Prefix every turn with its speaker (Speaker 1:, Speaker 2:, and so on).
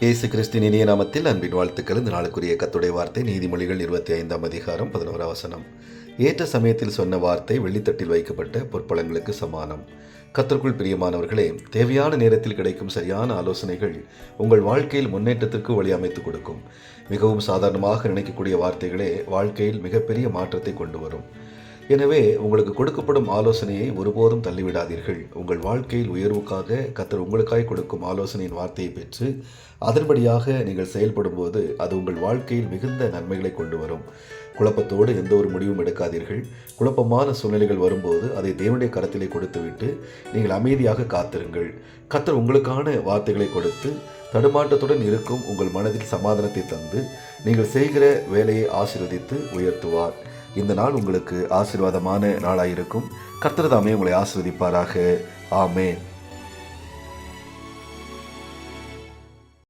Speaker 1: இயேசு கிறிஸ்துவின் இனிய நாமத்தில் அன்பின் வாழ்த்துக்கள். இந்த நாளுக்குரிய கர்த்தருடைய வார்த்தை நீதிமொழிகள் 25ஆம் அதிகாரம் 11ஆம் வசனம். ஏற்ற சமயத்தில் சொன்ன வார்த்தை வெள்ளித்தட்டில் வைக்கப்பட்ட பொற்பழங்களுக்கு சமானம். கர்த்தருக்குள் பிரியமானவர்களே, தேவையான நேரத்தில் கிடைக்கும் சரியான ஆலோசனைகள் உங்கள் வாழ்க்கையில் முன்னேற்றத்திற்கு வழி அமைத்து கொடுக்கும். மிகவும் சாதாரணமாக நினைக்கக்கூடிய வார்த்தைகளே வாழ்க்கையில் மிகப்பெரிய மாற்றத்தை கொண்டு வரும். எனவே உங்களுக்கு கொடுக்கப்படும் ஆலோசனையை ஒருபோதும் தள்ளிவிடாதீர்கள். உங்கள் வாழ்க்கையில் உயர்வுக்காக கர்த்தர் உங்களுக்காய் கொடுக்கும் ஆலோசனையின் வார்த்தையை பெற்று அதன்படியாக நீங்கள் செயல்படும் போது அது உங்கள் வாழ்க்கையில் மிகுந்த நன்மைகளை கொண்டு வரும். குழப்பத்தோடு எந்த ஒரு முடிவும் எடுக்காதீர்கள். குழப்பமான சூழ்நிலைகள் வரும்போது அதை தேவனுடைய கரத்திலே கொடுத்துவிட்டு நீங்கள் அமைதியாக காத்திருங்கள். கர்த்தர் உங்களுக்கான வார்த்தைகளை கொடுத்து தடுமாற்றத்துடன் இருக்கும் உங்கள் மனதில் சமாதானத்தை தந்து நீங்கள் செய்கிற வேலையை ஆசீர்வதித்து உயர்த்துவார். இந்த நாள் உங்களுக்கு ஆசீர்வாதமான நாளாயிருக்கும். கர்த்தர் தாமே உங்களை ஆசீர்வதிப்பாராக. ஆமென்.